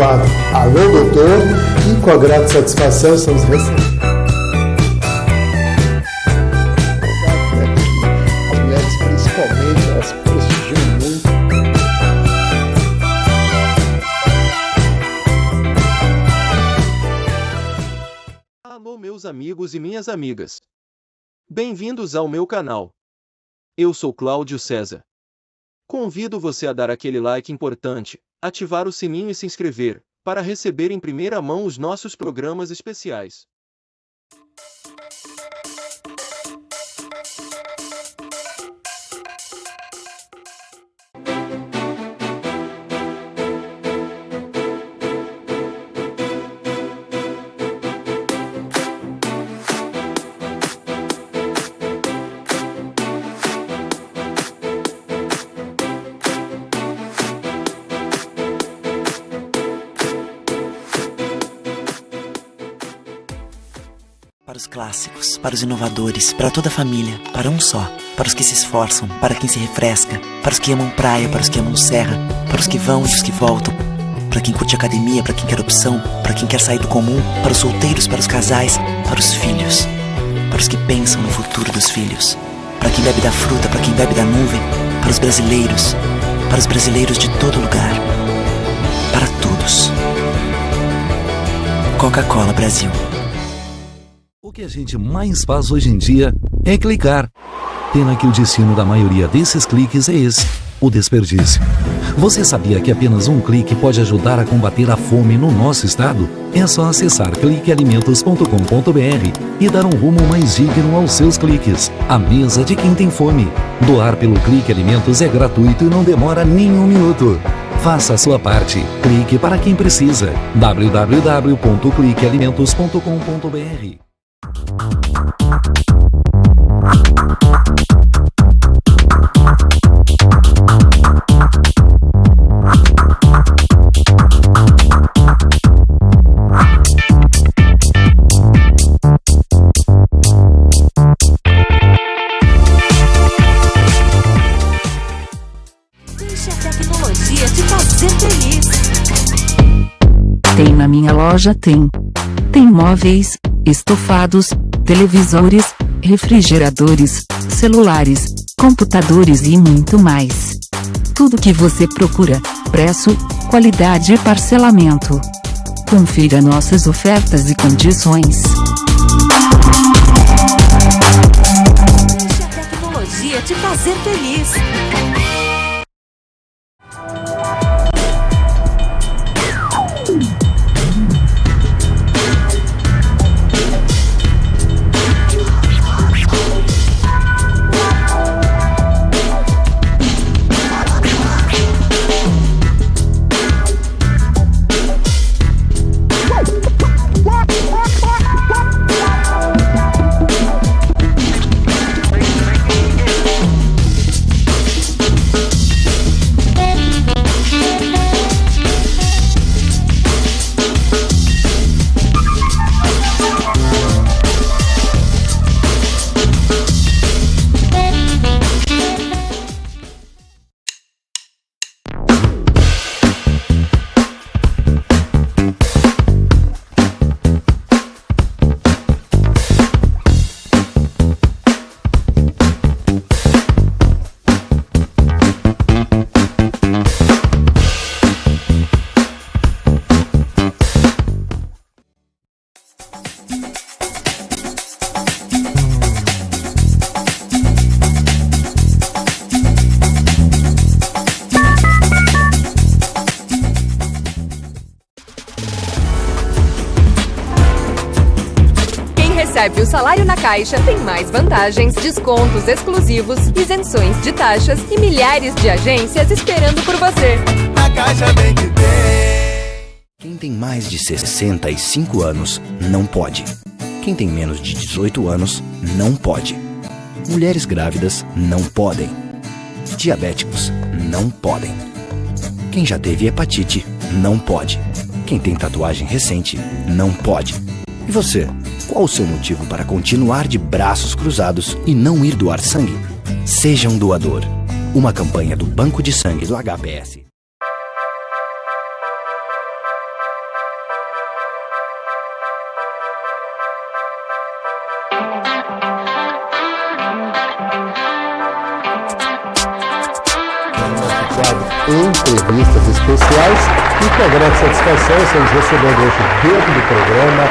quadro Alô Doutor, e com a grata satisfação estamos recebendo as mulheres, principalmente, elas prestigiam muito. Alô meus amigos e minhas amigas. Bem-vindos ao meu canal. Eu sou Cláudio César. Convido você a dar aquele like importante, ativar o sininho e se inscrever, para receber em primeira mão os nossos programas especiais. Para os clássicos, para os inovadores, para toda a família, para um só, para os que se esforçam, para quem se refresca, para os que amam praia, para os que amam serra, para os que vão e os que voltam, para quem curte academia, para quem quer opção, para quem quer sair do comum, para os solteiros, para os casais, para os filhos, para os que pensam no futuro dos filhos, para quem bebe da fruta, para quem bebe da nuvem, para os brasileiros de todo lugar, para todos. Coca-Cola Brasil. O que a gente mais faz hoje em dia é clicar. Pena que o destino da maioria desses cliques é esse, o desperdício. Você sabia que apenas um clique pode ajudar a combater a fome no nosso estado? É só acessar cliquealimentos.com.br e dar um rumo mais digno aos seus cliques. A mesa de quem tem fome. Doar pelo Clique Alimentos é gratuito e não demora nem um minuto. Faça a sua parte. Clique para quem precisa. www.cliquealimentos.com.br. Deixe a tecnologia te fazer feliz. Tem na minha loja, tem móveis, estofados, televisores, refrigeradores, celulares, computadores e muito mais. Tudo que você procura, preço, qualidade e parcelamento. Confira nossas ofertas e condições. Deixe a tecnologia te fazer feliz. Recebe o salário na Caixa, tem mais vantagens, descontos exclusivos, isenções de taxas e milhares de agências esperando por você. Na Caixa tem que ter. Quem tem mais de 65 anos não pode. Quem tem menos de 18 anos não pode. Mulheres grávidas não podem. Diabéticos não podem. Quem já teve hepatite não pode. Quem tem tatuagem recente não pode. E você? Qual o seu motivo para continuar de braços cruzados e não ir doar sangue? Seja um doador. Uma campanha do Banco de Sangue do HPS. entrevistas especiais e com a grande satisfação estamos recebendo hoje dentro do programa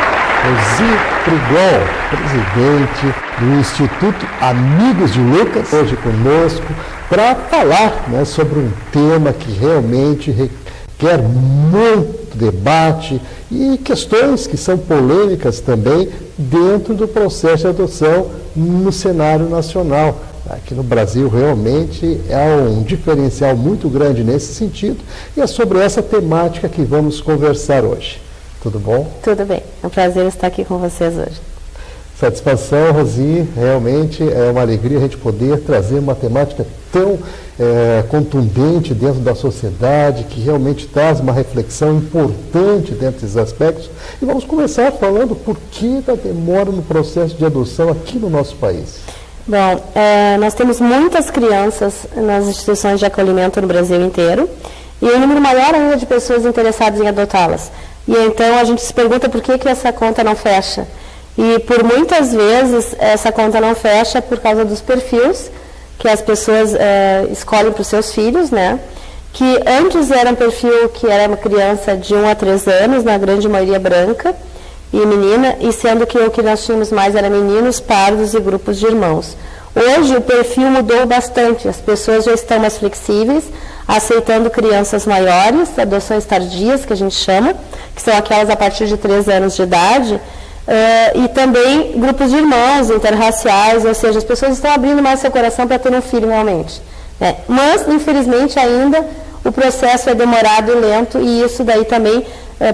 Rosi Trigol, presidente do Instituto Amigos de Lucas, hoje conosco para falar, né, sobre um tema que realmente requer muito debate e questões que são polêmicas também dentro do processo de adoção no cenário nacional. Aqui no Brasil realmente é um diferencial muito grande nesse sentido e é sobre essa temática que vamos conversar hoje. Tudo bom? Tudo bem, é um prazer estar aqui com vocês hoje. Satisfação, Rosi, realmente é uma alegria a gente poder trazer uma temática tão contundente dentro da sociedade, que realmente traz uma reflexão importante dentro desses aspectos. E vamos começar falando por que da demora no processo de adoção aqui no nosso país. Bom, nós temos muitas crianças nas instituições de acolhimento no Brasil inteiro e um número maior ainda de pessoas interessadas em adotá-las. E então a gente se pergunta por que essa conta não fecha. E por muitas vezes essa conta não fecha por causa dos perfis que as pessoas escolhem para os seus filhos, né? Que antes era um perfil que era uma criança de 1 a 3 anos, na grande maioria branca e menina, e sendo que o que nós tínhamos mais era meninos, pardos e grupos de irmãos. Hoje o perfil mudou bastante, as pessoas já estão mais flexíveis, aceitando crianças maiores, adoções tardias, que a gente chama, que são aquelas a partir de 3 anos de idade, e também grupos de irmãos, interraciais, ou seja, as pessoas estão abrindo mais seu coração para ter um filho realmente. Né? Mas, infelizmente, ainda o processo é demorado e lento, e isso daí também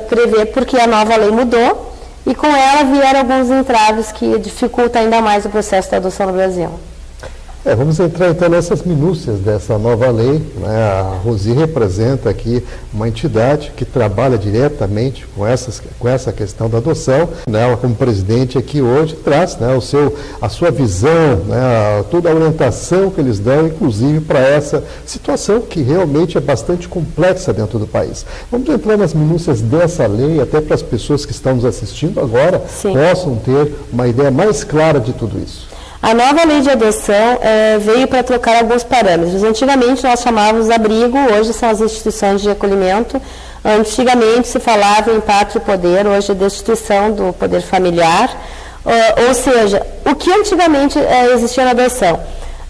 prevê porque a nova lei mudou, e com ela vieram alguns entraves que dificultam ainda mais o processo de adoção no Brasil. Vamos entrar então nessas minúcias dessa nova lei, né? A Rosi representa aqui uma entidade que trabalha diretamente com essa questão da adoção. Né? Ela, como presidente aqui hoje, traz, né, a sua visão, né, toda a orientação que eles dão, inclusive para essa situação que realmente é bastante complexa dentro do país. Vamos entrar nas minúcias dessa lei, até para as pessoas que estão nos assistindo agora possam ter uma ideia mais clara de tudo isso. A nova lei de adoção veio para trocar alguns parâmetros. Antigamente nós chamávamos abrigo, hoje são as instituições de acolhimento. Antigamente se falava em pátria e poder, hoje é destituição do poder familiar. Ou seja, o que antigamente existia na adoção?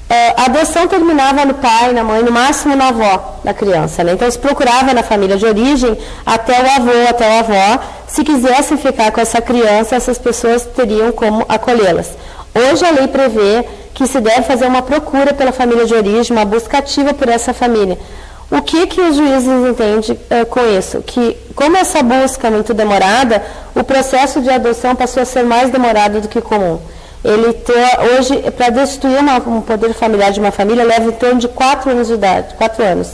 A adoção terminava no pai, na mãe, no máximo na avó da criança. Né? Então se procurava na família de origem até o avô, até a avó. Se quisessem ficar com essa criança, essas pessoas teriam como acolhê-las. Hoje a lei prevê que se deve fazer uma procura pela família de origem, uma busca ativa por essa família. O que os juízes entendem com isso? Que, como essa busca é muito demorada, o processo de adoção passou a ser mais demorado do que comum. Hoje, para destituir um poder familiar de uma família, leva em torno de 4 anos de idade, 4 anos.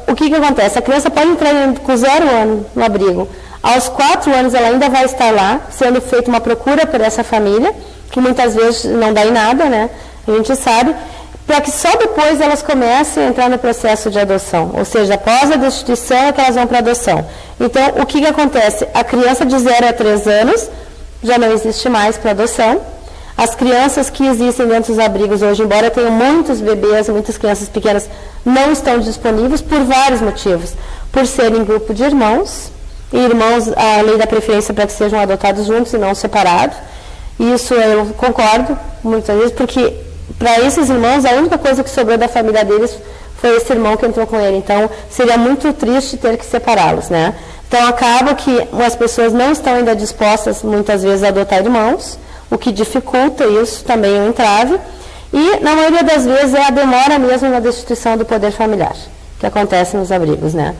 O que acontece? A criança pode entrar com 0 ano no abrigo. Aos 4 anos ela ainda vai estar lá, sendo feita uma procura por essa família, que muitas vezes não dá em nada, né? A gente sabe, para que só depois elas comecem a entrar no processo de adoção. Ou seja, após a destituição é que elas vão para a adoção. Então, o que acontece? A criança de 0 a 3 anos já não existe mais para adoção. As crianças que existem dentro dos abrigos hoje, embora tenham muitos bebês, muitas crianças pequenas, não estão disponíveis por vários motivos. Por serem grupo de irmãos, e irmãos, a lei da preferência para que sejam adotados juntos e não separados. Isso eu concordo, muitas vezes, porque para esses irmãos, a única coisa que sobrou da família deles foi esse irmão que entrou com ele. Então, seria muito triste ter que separá-los, né? Então, acaba que as pessoas não estão ainda dispostas, muitas vezes, a adotar irmãos, o que dificulta isso, também é um entrave. E, na maioria das vezes, é a demora mesmo na destituição do poder familiar, que acontece nos abrigos, né?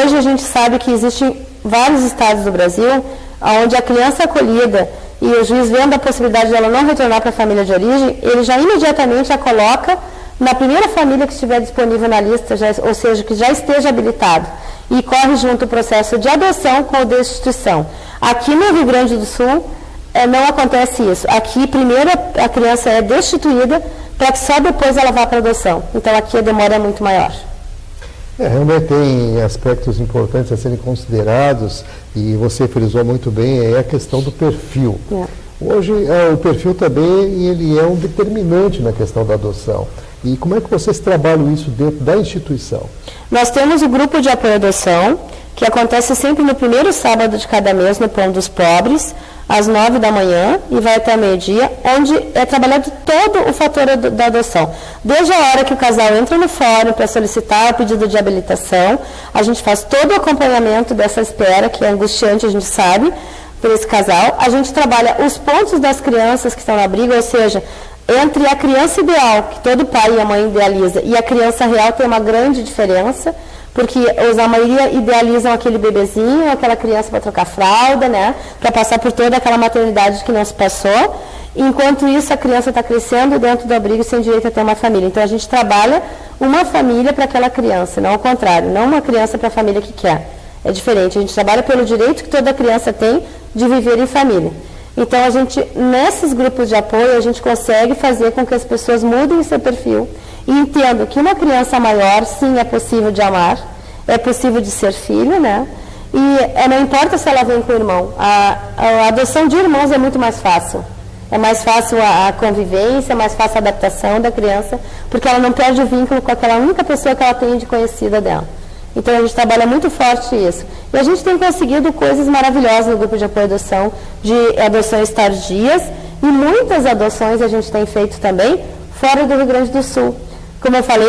Hoje, a gente sabe que existem vários estados do Brasil onde a criança acolhida e o juiz vendo a possibilidade dela não retornar para a família de origem, ele já imediatamente a coloca na primeira família que estiver disponível na lista, ou seja, que já esteja habilitado, e corre junto o processo de adoção com a destituição. Aqui no Rio Grande do Sul, não acontece isso. Aqui, primeiro, a criança é destituída para que só depois ela vá para a adoção. Então, aqui a demora é muito maior. Realmente tem aspectos importantes a serem considerados, e você frisou muito bem, é a questão do perfil. Hoje, o perfil também ele é um determinante na questão da adoção. E como é que vocês trabalham isso dentro da instituição? Nós temos o grupo de apoio à adoção, que acontece sempre no primeiro sábado de cada mês no Pão dos Pobres, às 9 da manhã e vai até meio-dia, onde é trabalhado todo o fator da adoção. Desde a hora que o casal entra no fórum para solicitar o pedido de habilitação, a gente faz todo o acompanhamento dessa espera, que é angustiante, a gente sabe, por esse casal. A gente trabalha os pontos das crianças que estão no abrigo, ou seja, entre a criança ideal, que todo pai e a mãe idealiza, e a criança real tem uma grande diferença, porque a maioria idealizam aquele bebezinho, aquela criança para trocar fralda, né, para passar por toda aquela maternidade que não se passou. Enquanto isso, a criança está crescendo dentro do abrigo sem direito a ter uma família. Então, a gente trabalha uma família para aquela criança, não ao contrário, não uma criança para a família que quer. É diferente, a gente trabalha pelo direito que toda criança tem de viver em família. Então, a gente, nesses grupos de apoio, a gente consegue fazer com que as pessoas mudem o seu perfil e entendam que uma criança maior, sim, é possível de amar, é possível de ser filho, né? E não importa se ela vem com o irmão, a adoção de irmãos é muito mais fácil. É mais fácil a convivência, é mais fácil a adaptação da criança, porque ela não perde o vínculo com aquela única pessoa que ela tem de conhecida dela. Então, a gente trabalha muito forte isso. E a gente tem conseguido coisas maravilhosas no grupo de apoio à adoção, de adoções tardias, e muitas adoções a gente tem feito também fora do Rio Grande do Sul. Como eu falei,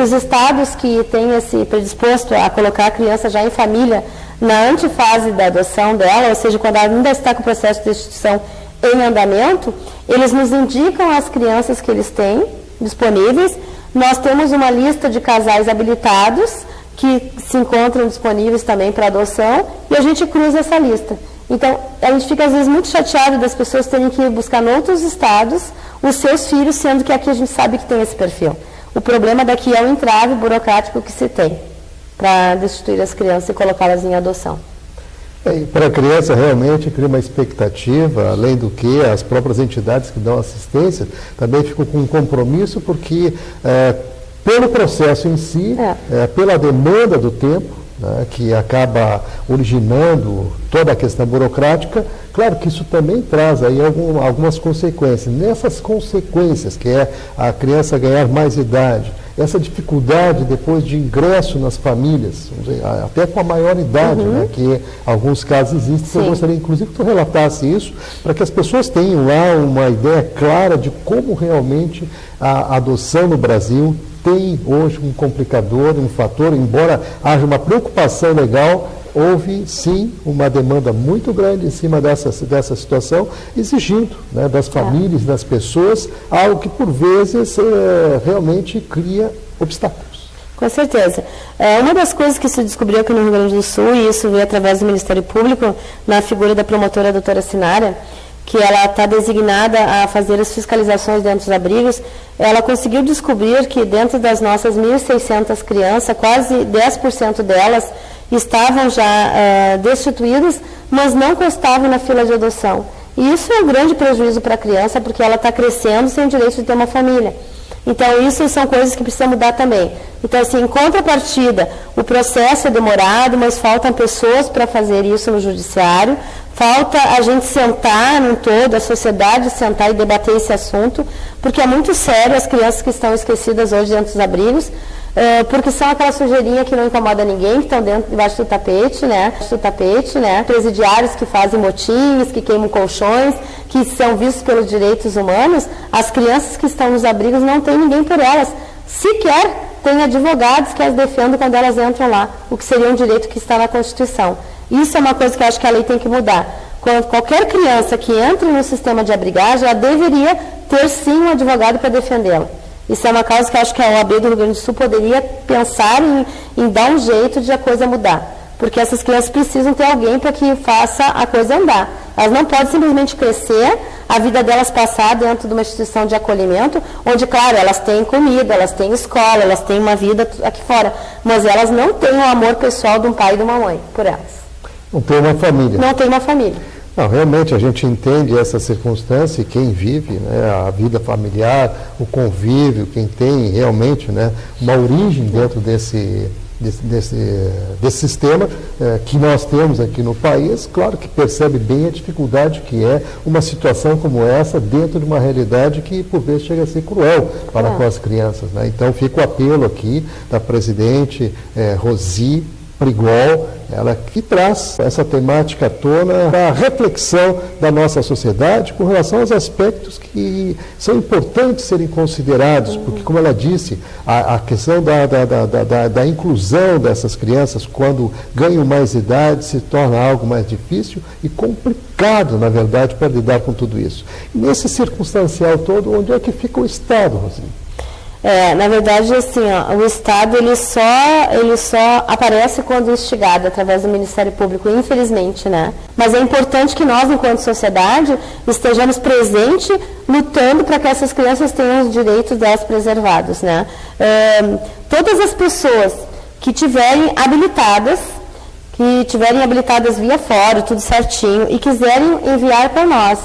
os estados que têm esse predisposto a colocar a criança já em família na antefase da adoção dela, ou seja, quando ela ainda está com o processo de destituição em andamento, eles nos indicam as crianças que eles têm disponíveis. Nós temos uma lista de casais habilitados que se encontram disponíveis também para adoção, e a gente cruza essa lista. Então, a gente fica às vezes muito chateado das pessoas terem que ir buscar em outros estados os seus filhos, sendo que aqui a gente sabe que tem esse perfil. O problema daqui é o entrave burocrático que se tem para destituir as crianças e colocá-las em adoção. Para a criança, realmente, cria uma expectativa, além do que as próprias entidades que dão assistência também ficam com um compromisso, porque pelo processo em si, pela demanda do tempo, né, que acaba originando toda a questão burocrática, claro que isso também traz aí algumas consequências. Nessas consequências, que é a criança ganhar mais idade, essa dificuldade depois de ingresso nas famílias, vamos dizer, até com a maior idade, né, que em alguns casos existe. Eu gostaria, inclusive, que tu relatasse isso, para que as pessoas tenham lá uma ideia clara de como realmente a adoção no Brasil tem hoje um complicador, um fator, embora haja uma preocupação legal, houve sim uma demanda muito grande em cima dessa situação, exigindo, né, das famílias, das pessoas, algo que por vezes realmente cria obstáculos. Com certeza. Uma das coisas que se descobriu aqui no Rio Grande do Sul, e isso veio através do Ministério Público, na figura da promotora doutora Sinara, que ela está designada a fazer as fiscalizações dentro dos abrigos, ela conseguiu descobrir que dentro das nossas 1.600 crianças, quase 10% delas estavam já destituídas, mas não constavam na fila de adoção. E isso é um grande prejuízo para a criança, porque ela está crescendo sem o direito de ter uma família. Então, isso são coisas que precisam mudar também. Então, assim, em contrapartida, o processo é demorado, mas faltam pessoas para fazer isso no judiciário, falta a gente sentar num todo, a sociedade sentar e debater esse assunto, porque é muito sério as crianças que estão esquecidas hoje dentro dos abrigos, porque são aquela sujeirinha que não incomoda ninguém, que estão debaixo do tapete, né? Presidiários que fazem motins, que queimam colchões, que são vistos pelos direitos humanos. As crianças que estão nos abrigos não tem ninguém por elas. Sequer tem advogados que as defendam quando elas entram lá, o que seria um direito que está na Constituição. Isso é uma coisa que eu acho que a lei tem que mudar. Quando qualquer criança que entre no sistema de abrigagem, ela deveria ter sim um advogado para defendê-la. Isso é uma causa que eu acho que a OAB do Rio Grande do Sul poderia pensar em dar um jeito de a coisa mudar. Porque essas crianças precisam ter alguém para que faça a coisa andar. Elas não podem simplesmente crescer, a vida delas passar dentro de uma instituição de acolhimento, onde, claro, elas têm comida, elas têm escola, elas têm uma vida aqui fora, mas elas não têm o amor pessoal de um pai e de uma mãe por elas. Não tem uma família. Não tem uma família. Não, realmente a gente entende essa circunstância e quem vive, né, a vida familiar, o convívio, quem tem realmente, né, uma origem dentro desse sistema que nós temos aqui no país, claro que percebe bem a dificuldade que é uma situação como essa dentro de uma realidade que por vezes chega a ser cruel para com as crianças, né? Então fica o apelo aqui da presidente Rosi Prigol, ela que traz essa temática à tona para a reflexão da nossa sociedade com relação aos aspectos que são importantes serem considerados, porque, como ela disse, a questão da inclusão dessas crianças quando ganham mais idade se torna algo mais difícil e complicado, na verdade, para lidar com tudo isso. E nesse circunstancial todo, onde é que fica o Estado, Rosinha? Na verdade, assim, o Estado ele só aparece quando instigado através do Ministério Público, infelizmente, né? Mas é importante que nós, enquanto sociedade, estejamos presentes, lutando para que essas crianças tenham os direitos delas preservados, né? Todas as pessoas que tiverem habilitadas via fórum, tudo certinho, e quiserem enviar para nós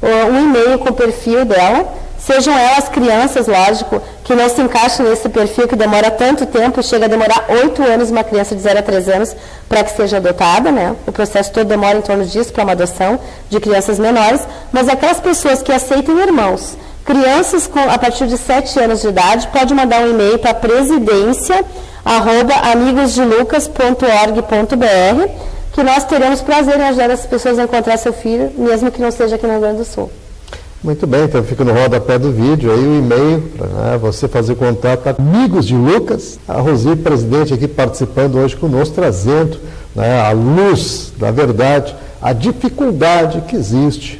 um e-mail com o perfil dela, sejam elas crianças, lógico, que não se encaixam nesse perfil que demora tanto tempo, chega a demorar 8 anos uma criança de 0 a 3 anos para que seja adotada, né? O processo todo demora em torno disso para uma adoção de crianças menores, mas aquelas pessoas que aceitem irmãos, crianças a partir de 7 anos de idade, pode mandar um e-mail para presidência@amigosdelucas.org.br, que nós teremos prazer em ajudar essas pessoas a encontrar seu filho, mesmo que não seja aqui no Rio Grande do Sul. Muito bem, então fica no rodapé do vídeo aí o e-mail para você fazer contato com Amigos de Lucas. A Rosi, presidente, aqui participando hoje conosco, trazendo, né, à luz da verdade a dificuldade que existe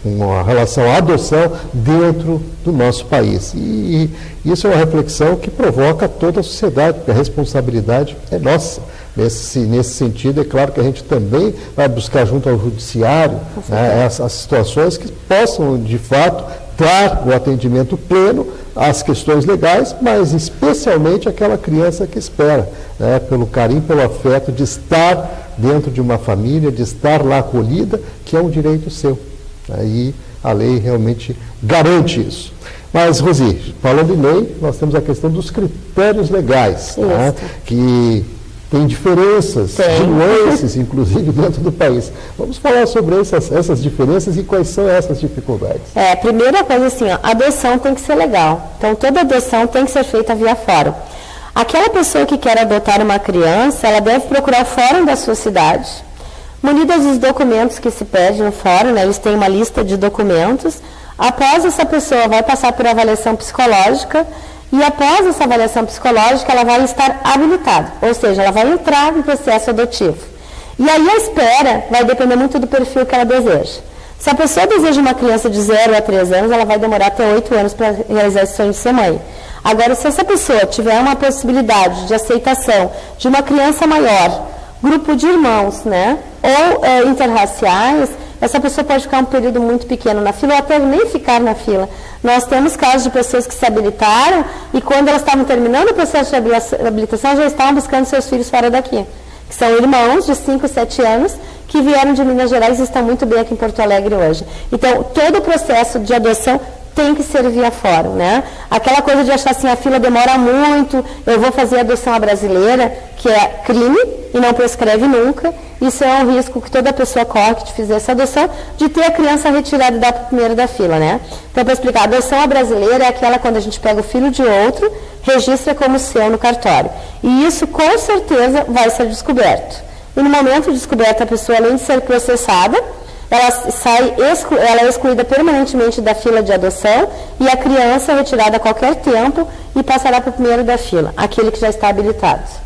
com relação à adoção dentro do nosso país. E isso é uma reflexão que provoca toda a sociedade, porque a responsabilidade é nossa. Nesse sentido, é claro que a gente também vai buscar junto ao judiciário, né, essas situações que possam, de fato, dar o atendimento pleno às questões legais, mas especialmente àquela criança que espera, né, pelo carinho, pelo afeto de estar dentro de uma família, de estar lá acolhida, que é um direito seu. Aí a lei realmente garante isso. Mas, Rosi, falando em lei, nós temos a questão dos critérios legais, né, que tem diferenças, nuances, inclusive, dentro do país. Vamos falar sobre essas diferenças e quais são essas dificuldades. Primeira coisa assim, a adoção tem que ser legal. Então, toda adoção tem que ser feita via fórum. Aquela pessoa que quer adotar uma criança, ela deve procurar o fórum da sua cidade, munidas dos documentos que se pede no fórum, né? Eles têm uma lista de documentos. Após essa pessoa vai passar por avaliação psicológica, e após essa avaliação psicológica, ela vai estar habilitada, ou seja, ela vai entrar no processo adotivo. E aí a espera vai depender muito do perfil que ela deseja. Se a pessoa deseja uma criança de 0 a 3 anos, ela vai demorar até 8 anos para realizar esse sonho de ser mãe. Agora, se essa pessoa tiver uma possibilidade de aceitação de uma criança maior, grupo de irmãos, né, ou interraciais, essa pessoa pode ficar um período muito pequeno na fila, ou até nem ficar na fila. Nós temos casos de pessoas que se habilitaram e quando elas estavam terminando o processo de habilitação, já estavam buscando seus filhos fora daqui. Que são irmãos de 5, 7 anos que vieram de Minas Gerais e estão muito bem aqui em Porto Alegre hoje. Então, todo o processo de adoção tem que ser via fórum, né? Aquela coisa de achar assim, a fila demora muito, eu vou fazer a adoção à brasileira, que é crime e não prescreve nunca. Isso é um risco que toda pessoa corre que fizer essa adoção, de ter a criança retirada da primeira da fila, né? Então, para explicar, a adoção à brasileira é aquela quando a gente pega o filho de outro, registra como seu no cartório. E isso, com certeza, vai ser descoberto. E no momento de descoberta, a pessoa, além de ser processada, ela é excluída permanentemente da fila de adoção e a criança é retirada a qualquer tempo e passará para o primeiro da fila, aquele que já está habilitado.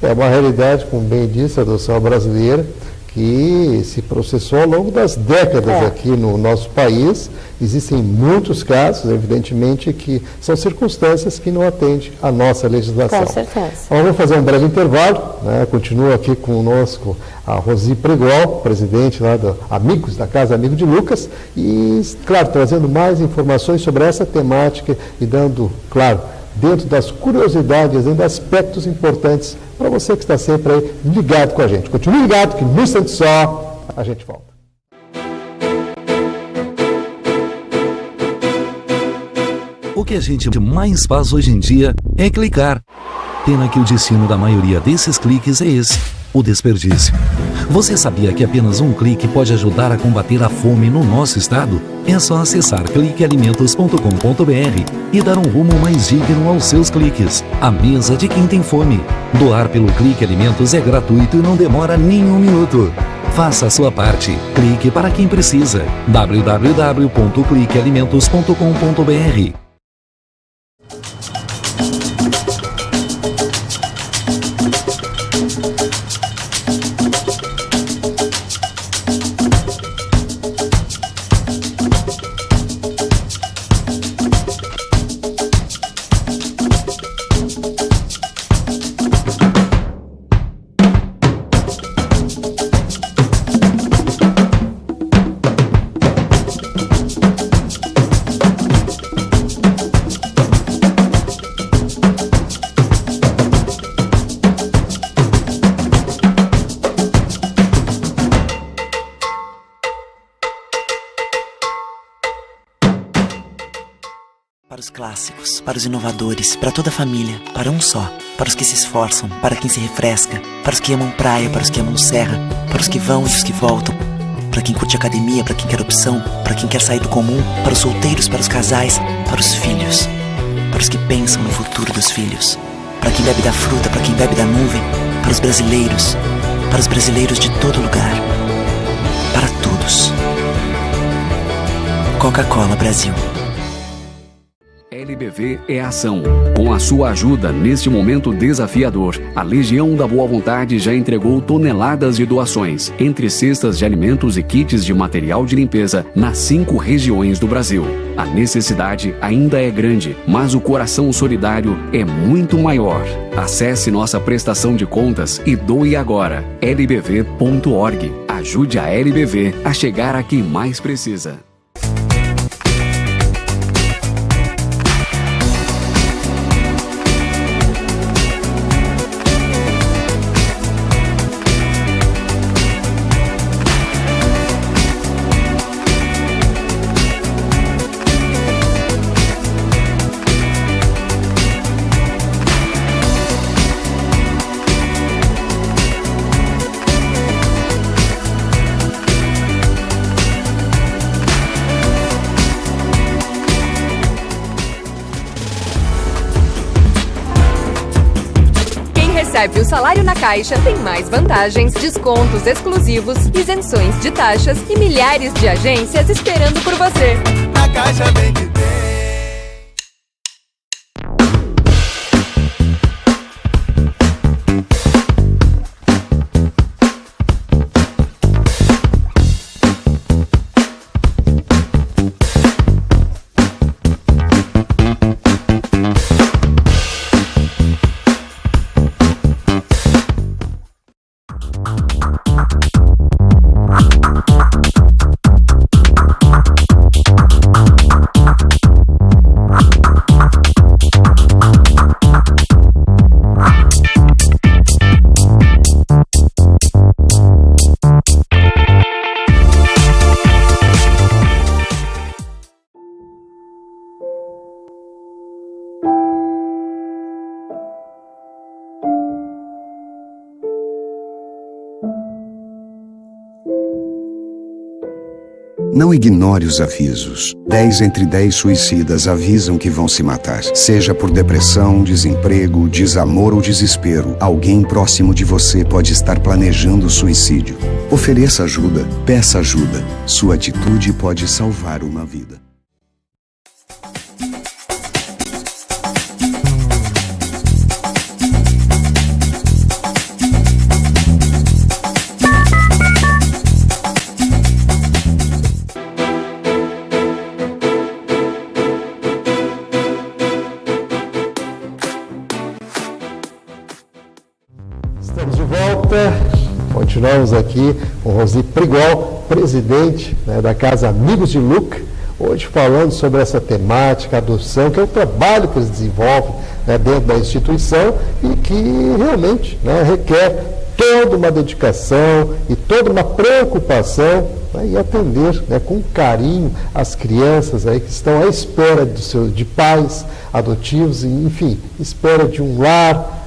É uma realidade, como bem disse, a adoção brasileira, que se processou ao longo das décadas aqui no nosso país. Existem muitos casos, evidentemente, que são circunstâncias que não atendem à nossa legislação. Com certeza. Então, vamos fazer um breve intervalo, né? Continua aqui conosco a Rosi Prigol, presidente lá do Amigos da Casa Amigo de Lucas, e, claro, trazendo mais informações sobre essa temática e dando, claro, dentro das curiosidades, dentro de aspectos importantes para você que está sempre aí ligado com a gente. Continue ligado que no instante só a gente volta. O que a gente mais faz hoje em dia é clicar. Pena que o destino da maioria desses cliques é esse, o desperdício. Você sabia que apenas um clique pode ajudar a combater a fome no nosso estado? É só acessar cliquealimentos.com.br e dar um rumo mais digno aos seus cliques. A mesa de quem tem fome. Doar pelo Clique Alimentos é gratuito e não demora nem um minuto. Faça a sua parte. Clique para quem precisa. www.cliquealimentos.com.br. Para os clássicos, para os inovadores, para toda a família, para um só. Para os que se esforçam, para quem se refresca, para os que amam praia, para os que amam serra, para os que vão e os que voltam, para quem curte academia, para quem quer opção, para quem quer sair do comum, para os solteiros, para os casais, para os filhos, para os que pensam no futuro dos filhos, para quem bebe da fruta, para quem bebe da nuvem, para os brasileiros de todo lugar, para todos. Coca-Cola Brasil. LBV é ação. Com a sua ajuda neste momento desafiador, a Legião da Boa Vontade já entregou toneladas de doações, entre cestas de alimentos e kits de material de limpeza, nas 5 regiões do Brasil. A necessidade ainda é grande, mas o coração solidário é muito maior. Acesse nossa prestação de contas e doe agora. lbv.org. Ajude a LBV a chegar a quem mais precisa. Recebe o salário na Caixa, tem mais vantagens, descontos exclusivos, isenções de taxas e milhares de agências esperando por você. Na Caixa bem que tem. Não ignore os avisos. 10 entre 10 suicidas avisam que vão se matar. Seja por depressão, desemprego, desamor ou desespero, alguém próximo de você pode estar planejando suicídio. Ofereça ajuda, peça ajuda. Sua atitude pode salvar uma vida. Estamos de volta, continuamos aqui com Rosy Prigol, presidente da Casa Amigos de Luca, hoje falando sobre essa temática, adoção, que é o trabalho que eles desenvolvem dentro da instituição e que realmente requer toda uma dedicação e toda uma preocupação e atender com carinho as crianças aí que estão à espera de pais adotivos, e, enfim, espera de um lar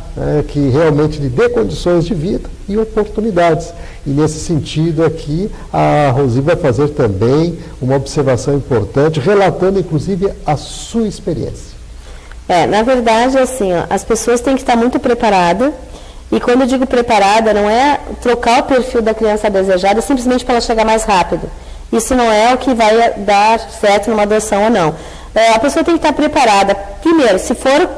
que realmente lhe dê condições de vida e oportunidades. E nesse sentido aqui, a Rosi vai fazer também uma observação importante, relatando inclusive a sua experiência. Na verdade, assim, as pessoas têm que estar muito preparadas. E quando eu digo preparada, não é trocar o perfil da criança desejada simplesmente para ela chegar mais rápido. Isso não é o que vai dar certo numa adoção ou não. A pessoa tem que estar preparada. Primeiro, se for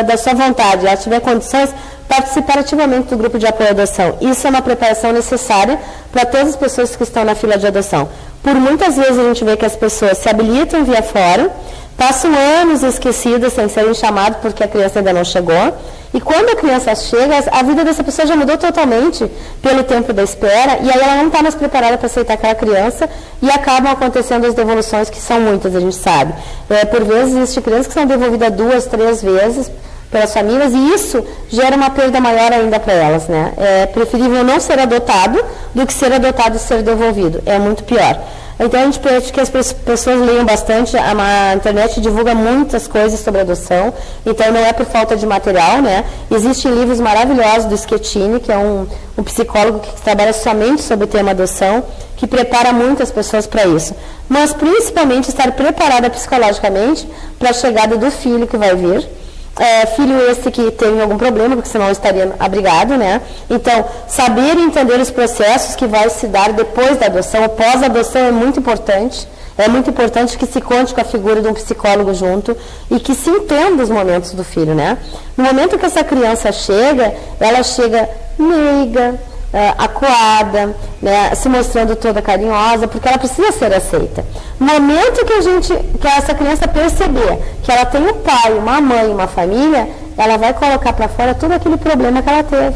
da sua vontade, ela tiver condições, participar ativamente do grupo de apoio à adoção. Isso é uma preparação necessária para todas as pessoas que estão na fila de adoção. Por muitas vezes a gente vê que as pessoas se habilitam via fórum, passam anos esquecidas sem serem chamadas porque a criança ainda não chegou. E quando a criança chega, a vida dessa pessoa já mudou totalmente pelo tempo da espera, e aí ela não está mais preparada para aceitar aquela criança, e acabam acontecendo as devoluções, que são muitas, a gente sabe. Por vezes, existem crianças que são devolvidas 2, 3 vezes pelas famílias, e isso gera uma perda maior ainda para elas, né? É preferível não ser adotado do que ser adotado e ser devolvido. É muito pior. Então, a gente pede que as pessoas leiam bastante. A internet divulga muitas coisas sobre adoção, então não é por falta de material, né? Existem livros maravilhosos do Schettini, que é um psicólogo que trabalha somente sobre o tema adoção, que prepara muitas pessoas para isso. Mas, principalmente, estar preparada psicologicamente para a chegada do filho que vai vir. Filho esse que tem algum problema, porque senão estaria abrigado, né? Então, saber e entender os processos que vai se dar depois da adoção, pós-adoção, é muito importante. É muito importante que se conte com a figura de um psicólogo junto e que se entenda os momentos do filho, né? No momento que essa criança chega, ela chega meiga, acuada, né, se mostrando toda carinhosa, porque ela precisa ser aceita. No momento que essa criança perceber que ela tem um pai, uma mãe, uma família, ela vai colocar para fora todo aquele problema que ela teve,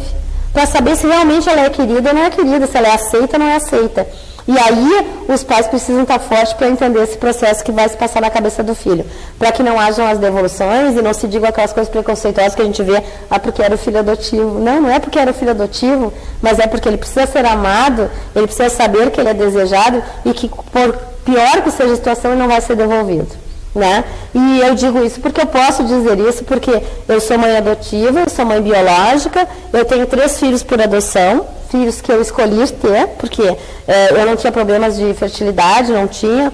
para saber se realmente ela é querida ou não é querida, se ela é aceita ou não é aceita. E aí, os pais precisam estar fortes para entender esse processo que vai se passar na cabeça do filho, para que não hajam as devoluções e não se digam aquelas coisas preconceituosas que a gente vê, porque era o filho adotivo. Não, não é porque era o filho adotivo, mas é porque ele precisa ser amado, ele precisa saber que ele é desejado e que, por pior que seja a situação, ele não vai ser devolvido, né? E eu digo isso porque eu posso dizer isso, porque eu sou mãe adotiva, eu sou mãe biológica, eu tenho 3 filhos por adoção, filhos que eu escolhi ter, porque eu não tinha problemas de fertilidade, não tinha,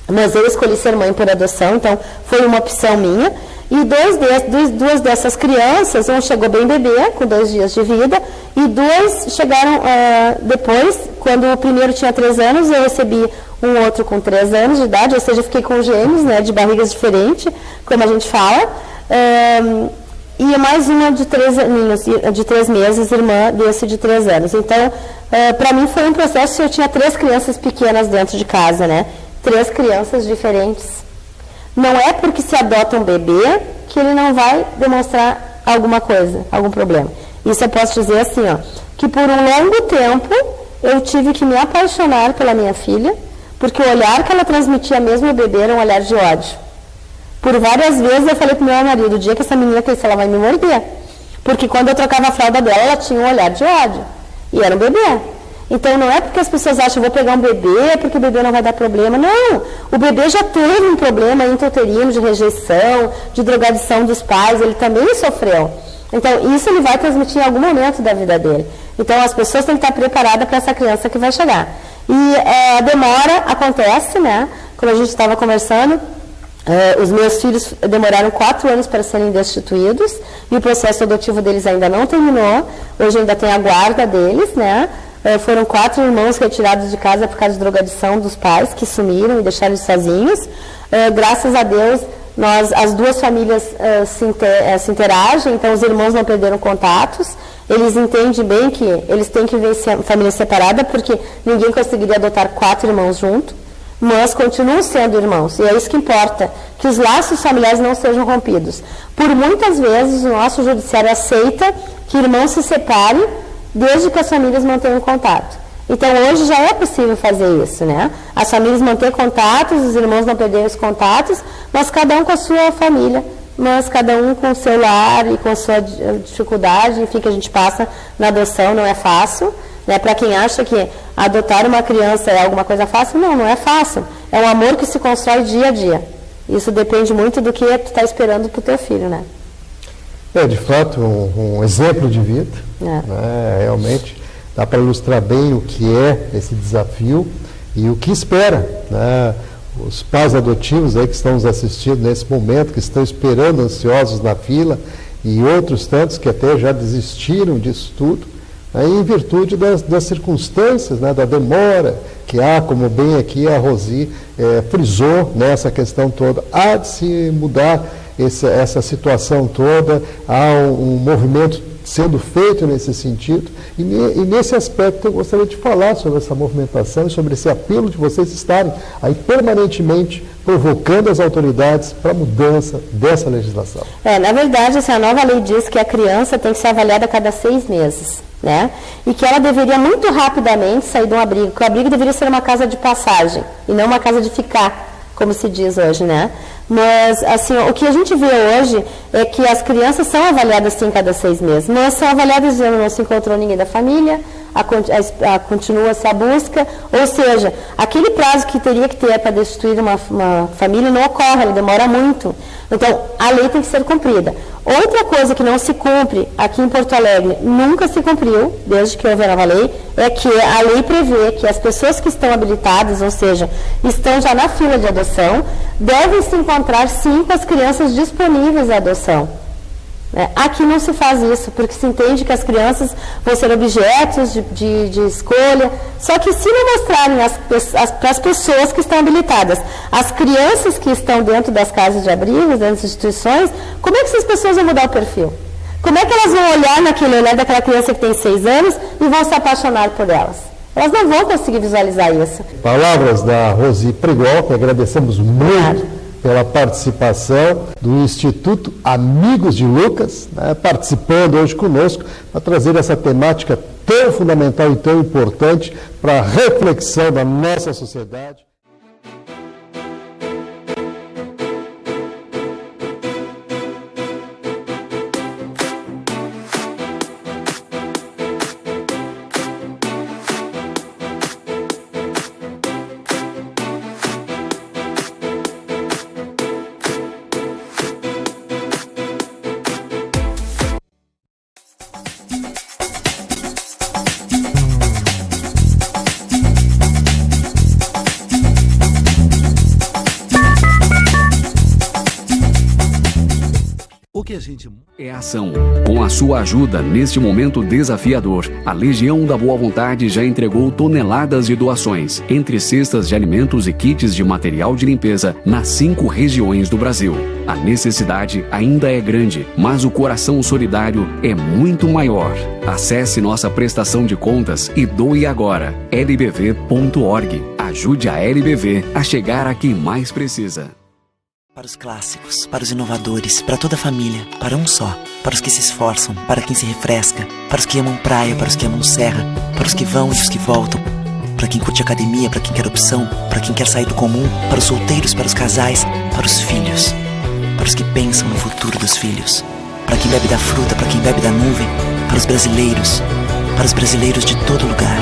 mas eu escolhi ser mãe por adoção, então foi uma opção minha. E 2 dessas crianças, um chegou bem bebê, com 2 dias de vida, e 2 chegaram depois, quando o primeiro tinha 3 anos, eu recebi um outro com 3 anos de idade, ou seja, eu fiquei com gêmeos, né, de barrigas diferentes, como a gente fala. E mais uma de 3 meses, irmã desse de 3 anos. Então, para mim foi um processo, eu tinha 3 crianças pequenas dentro de casa, né? 3 crianças diferentes. Não é porque se adota um bebê que ele não vai demonstrar alguma coisa, algum problema. Isso eu posso dizer assim, que por um longo tempo eu tive que me apaixonar pela minha filha, porque o olhar que ela transmitia mesmo ao bebê era um olhar de ódio. Por várias vezes eu falei para o meu marido, o dia que essa menina crescer, ela vai me morder. Porque quando eu trocava a fralda dela, ela tinha um olhar de ódio. E era um bebê. Então não é porque as pessoas acham, vou pegar um bebê, porque o bebê não vai dar problema. Não, o bebê já teve um problema intrauterino de rejeição, de drogadição dos pais, ele também sofreu. Então isso ele vai transmitir em algum momento da vida dele. Então as pessoas têm que estar preparadas para essa criança que vai chegar. E a demora acontece, né? Como a gente estava conversando, os meus filhos demoraram 4 anos para serem destituídos e o processo adotivo deles ainda não terminou. Hoje ainda tem a guarda deles, né? Foram 4 irmãos retirados de casa por causa de drogadição dos pais, que sumiram e deixaram eles sozinhos. Graças a Deus, as 2 famílias se interagem, então os irmãos não perderam contatos. Eles entendem bem que eles têm que ver família separada, porque ninguém conseguiria adotar 4 irmãos juntos. Mas continuam sendo irmãos, e é isso que importa, que os laços familiares não sejam rompidos. Por muitas vezes o nosso judiciário aceita que irmãos se separem desde que as famílias mantenham contato. Então hoje já é possível fazer isso, né? As famílias manter contatos, os irmãos não perderem os contatos, mas cada um com a sua família, mas cada um com o seu lar e com a sua dificuldade, enfim, que a gente passa na adoção, não é fácil. Né, para quem acha que adotar uma criança é alguma coisa fácil, não é fácil. É um amor que se constrói dia a dia. Isso depende muito do que tu está esperando para o teu filho, né? É, de fato, um exemplo de vida, né? Realmente dá para ilustrar bem o que é esse desafio e o que espera, né? Os pais adotivos aí que estão nos assistindo nesse momento, que estão esperando ansiosos na fila, e outros tantos que até já desistiram disso tudo, aí em virtude das circunstâncias, né, da demora que há, como bem aqui a Rosi frisou nessa questão toda. Há de se mudar essa situação toda, há um movimento sendo feito nesse sentido, e nesse aspecto eu gostaria de falar sobre essa movimentação e sobre esse apelo de vocês estarem aí permanentemente provocando as autoridades para a mudança dessa legislação. Na verdade, a nova lei diz que a criança tem que ser avaliada a cada 6 meses, né? E que ela deveria muito rapidamente sair de um abrigo, que o abrigo deveria ser uma casa de passagem e não uma casa de ficar, como se diz hoje, né? Mas, assim, o que a gente vê hoje é que as crianças são avaliadas, sim, cada 6 meses, mas são avaliadas dizendo não se encontrou ninguém da família, continua-se a busca, ou seja, aquele prazo que teria que ter para destituir uma família não ocorre, ela demora muito. Então, a lei tem que ser cumprida. Outra coisa que não se cumpre aqui em Porto Alegre, nunca se cumpriu, desde que houve a nova lei, é que a lei prevê que as pessoas que estão habilitadas, ou seja, estão já na fila de adoção, devem se encontrar, sim, com as crianças disponíveis à adoção. Aqui não se faz isso, porque se entende que as crianças vão ser objetos de escolha, só que se não mostrarem para as pessoas que estão habilitadas, as crianças que estão dentro das casas de abrigo, dentro das instituições, como é que essas pessoas vão mudar o perfil? Como é que elas vão olhar naquele olhar daquela criança que tem 6 anos e vão se apaixonar por elas? Elas não vão conseguir visualizar isso. Palavras da Rosi Prigol, que agradecemos muito pela participação do Instituto Amigos de Lucas, né, participando hoje conosco para trazer essa temática tão fundamental e tão importante para a reflexão da nossa sociedade. É ação. Com a sua ajuda, neste momento desafiador, a Legião da Boa Vontade já entregou toneladas de doações, entre cestas de alimentos e kits de material de limpeza, nas 5 regiões do Brasil. A necessidade ainda é grande, mas o coração solidário é muito maior. Acesse nossa prestação de contas e doe agora. lbv.org. Ajude a LBV a chegar a quem mais precisa. Para os clássicos, para os inovadores, para toda a família, para um só. Para os que se esforçam, para quem se refresca, para os que amam praia, para os que amam serra, para os que vão e os que voltam, para quem curte academia, para quem quer opção, para quem quer sair do comum, para os solteiros, para os casais, para os filhos, para os que pensam no futuro dos filhos, para quem bebe da fruta, para quem bebe da nuvem, para os brasileiros de todo lugar,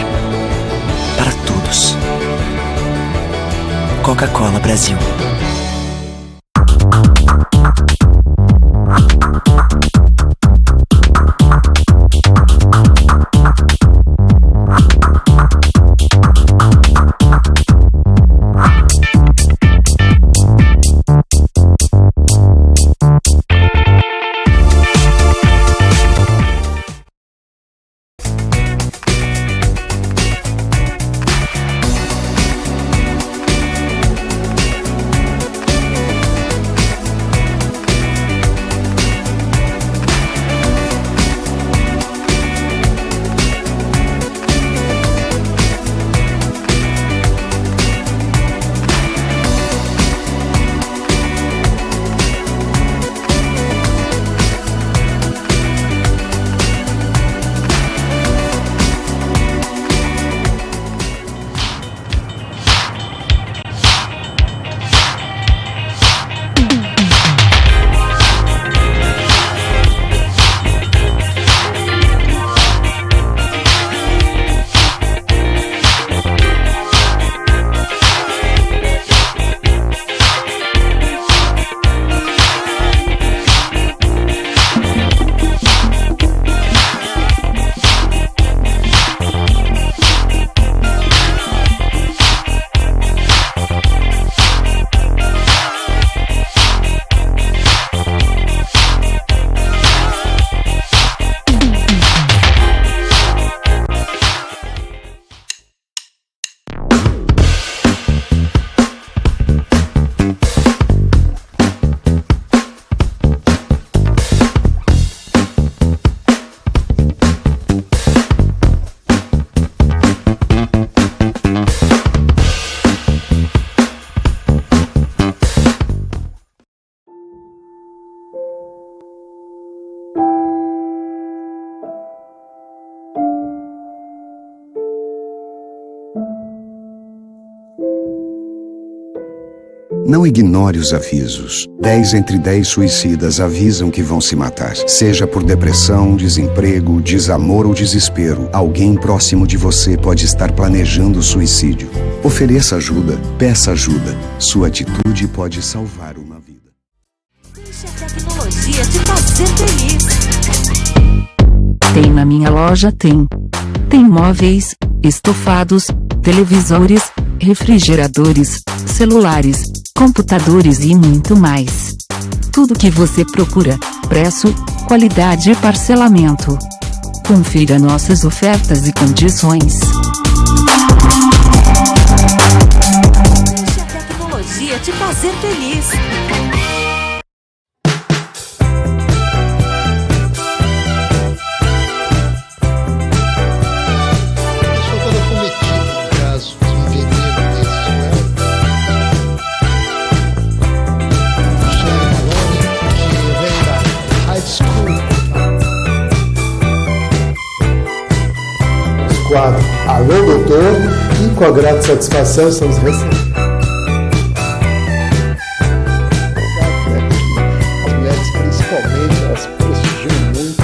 para todos. Coca-Cola Brasil. Não ignore os avisos. 10 entre 10 suicidas avisam que vão se matar. Seja por depressão, desemprego, desamor ou desespero, alguém próximo de você pode estar planejando suicídio. Ofereça ajuda, peça ajuda. Sua atitude pode salvar uma vida. Deixe a tecnologia te fazer feliz. Tem na minha loja, tem. Tem móveis, estofados, televisores, refrigeradores, celulares, computadores e muito mais. Tudo que você procura, preço, qualidade e parcelamento. Confira nossas ofertas e condições. Deixe a tecnologia te fazer feliz. Quadro Alô Doutor, e com a grata satisfação estamos recebendo. As mulheres, principalmente, elas prestigiam muito.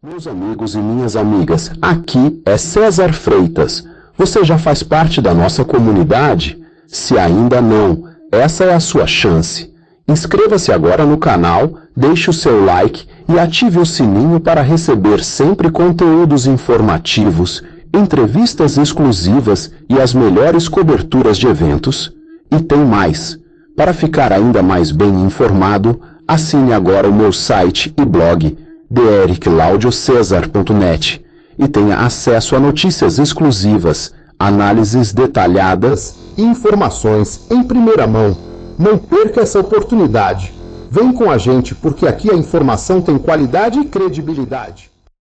Meus amigos e minhas amigas, aqui é César Freitas. Você já faz parte da nossa comunidade? Se ainda não, essa é a sua chance. Inscreva-se agora no canal, deixe o seu like e ative o sininho para receber sempre conteúdos informativos, entrevistas exclusivas e as melhores coberturas de eventos. E tem mais! Para ficar ainda mais bem informado, assine agora o meu site e blog drclaudiocesar.net e tenha acesso a notícias exclusivas, análises detalhadas e informações em primeira mão. Não perca essa oportunidade. Vem com a gente, porque aqui a informação tem qualidade e credibilidade.